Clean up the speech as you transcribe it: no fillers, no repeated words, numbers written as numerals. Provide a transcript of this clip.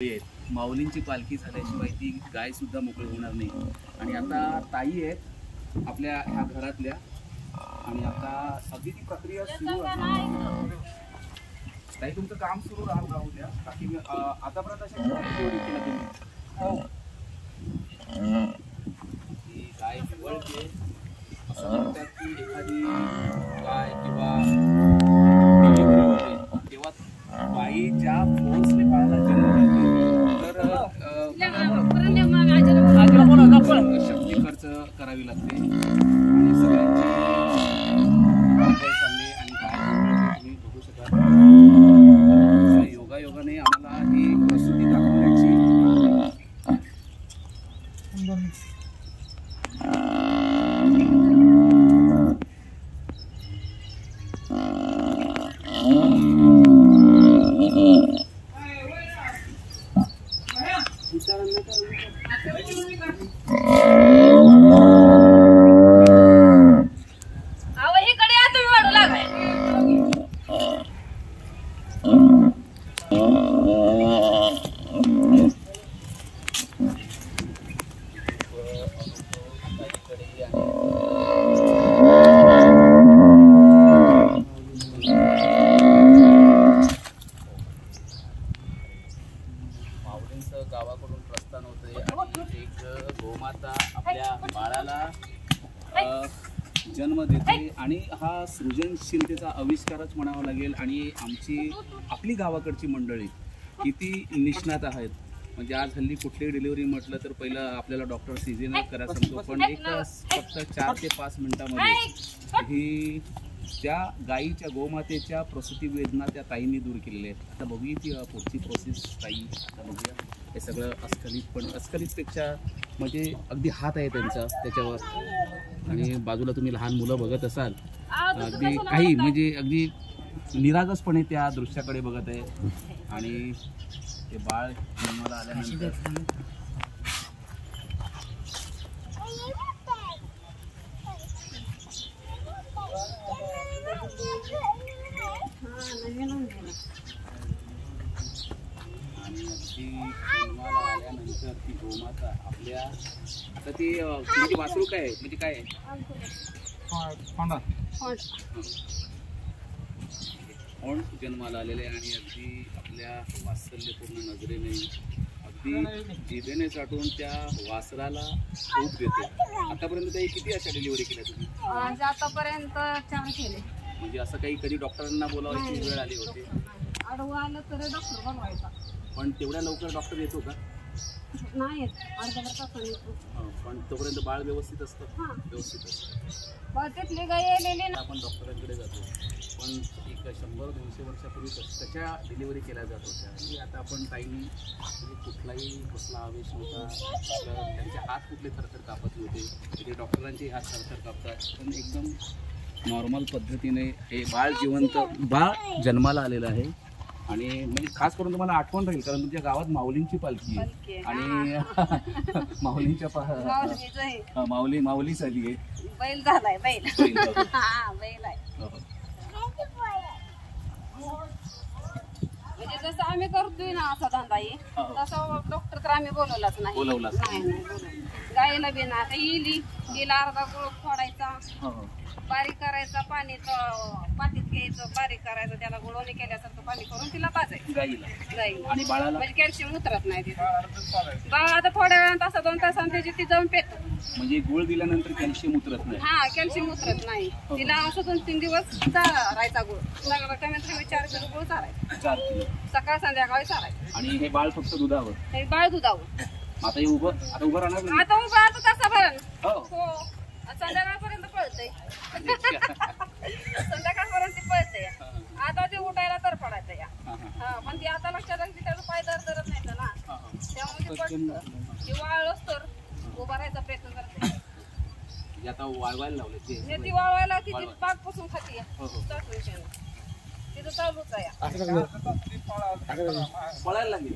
माऊलींची पालखी झाल्याशिवाय ती गाय सुद्धा मोकळी होणार नाही। आणि आता ताई आहेत आपल्या ह्या घरातल्या आणि आता अगदी ती प्रक्रिया सुरू आहे। ताई तुमचं काम सुरू राहू द्या बाकी आतापर्यंत अशा किती केलं तुम्ही? ही गाय निवडते असं म्हणतात की एखादी गाय किंवा तेव्हा बाईच्या फोर्सने बाळाला जन्म शक्ती खर्च करावी लागते आणि सगळ्यांची चालले आणि काय तुम्ही बघू शकाल योगायोगाने आम्हाला ही प्रसूती दाखवण्याची गावाकडून प्रस्थान होते आणि एक गोमाता आपल्या बाळाला जन्म देते आणि हा सृजनशीलतेचा आविष्कारच म्हणावा लागेल। आणि आपली गावाकडची मंडळी किती निष्णात आहेत। म्हणजे आज हल्ली कुठली डिलिव्हरी म्हटलं तर पहिलं आपल्याला डॉक्टर सीझन करायला सांगतो, पण फक्त 4 ते 5 मिनिटांमध्ये ही त्या गाईच्या गोमातेच्या प्रसूती वेदना त्या ताईंनी दूर केलेल्या आहेत। आता बघूया ती पुढची प्रोसेस ताई, आता बघूया हे सगळं अस्खलित, पण अस्खलितपेक्षा म्हणजे अगदी हात आहे त्यांचा त्याच्यावर आणि बाजूला तुम्ही लहान मुलं बघत असाल अगदी काही म्हणजे अगदी निरागसपणे त्या दृश्याकडे बघत आहे। आणि ते बाळ जन्माला आल्यानंतर आल्यानंतर ती गोमाता आपल्या आता ती तुमची वासरू काय आहे म्हणजे काय होंड जन्माला आलेले आणि अगदी आपल्या वात्सल्यपूर्ण नजरेने अगदी जिभेने साठवून त्या वासराला खूप देते। आतापर्यंत काही किती अशा डिलिव्हरी केल्या तुम्ही? आतापर्यंत 4 केले। म्हणजे असं काही कधी डॉक्टरांना बोलावायची वेळ आली होती? आडवं आलं तर डॉक्टर बोलवायचा, पण तेवढ्या लवकर डॉक्टर येतो का? नाही अर्धा तासाने येतो। पण तोपर्यंत बाळ व्यवस्थित असतं? व्यवस्थित असतं। तिथली गाय आलेली आपण डॉक्टरांकडे जातो, पण एक 100-200 वर्षापूर्वी कशा डिलिव्हरी केल्या जात होत्या की आता आपण ताईंनी म्हणजे कसला आवेश नव्हता, त्यांचे हात कुठले थरथर कापत होते, म्हणजे डॉक्टरांचे हात थरथर कापतात, पण एकदम नॉर्मल पद्धतीने हे बाळ जन्माला आलेलं आहे। आणि म्हणजे खास करून तुम्हाला आठवण राहील कारण तुमच्या गावात माऊलींची पालखी आहे आणि माऊलींच्या माऊली झाली आहे, बैल झालाय, बैल बैल आहे। म्हणजे जसं आम्ही करतोय ना असा धंदा तसं डॉक्टर तर आम्ही बोलवलाच नाही। गायला बी ना येईल गेला अर्धा गुळ फोडायचा, बारीक करायचा, पाटीत घ्यायचं, बारीक करायचं, त्याला गुळवणी केल्यासारखं पाणी करून तिला पाजायचं गाईला आणि बाळाला म्हणजे कॅल्शियम उतरत नाही तिथं। बाळ आता थोड्या वेळात तासा 2 तासांनी त्याची ती जाऊन पेट म्हणजे गुळ दिल्यानंतर कॅल्शियम उतरत नाही? कॅल्शियम उतरत नाही तिला असं 2-3 दिवस चारायचा गुळ, सगळं कमीत कमी 4 किलो गुळ चारायचा, 4 किलो सकाळ संध्याकाळी चारायचं। आणि हे बाळ फक्त दुधावर? हे बाळ दुधावर। आता उभं राहणार? आता तासा भरण संध्याकाळपर्यंत पळतंय, संध्याकाळपर्यंत पळतंय। आता ते उठायला तर पडायचं या पण ती आता लक्षात आली त्याला पाय धरत नाही ना, त्यामुळे पडतं ती वाळच तर उभा राहायचा प्रयत्न करते। आता वाळवायला लावले ती वाळवायला किती पाक पुसून खाते तिथं चालूच आहे पळायला लागेल।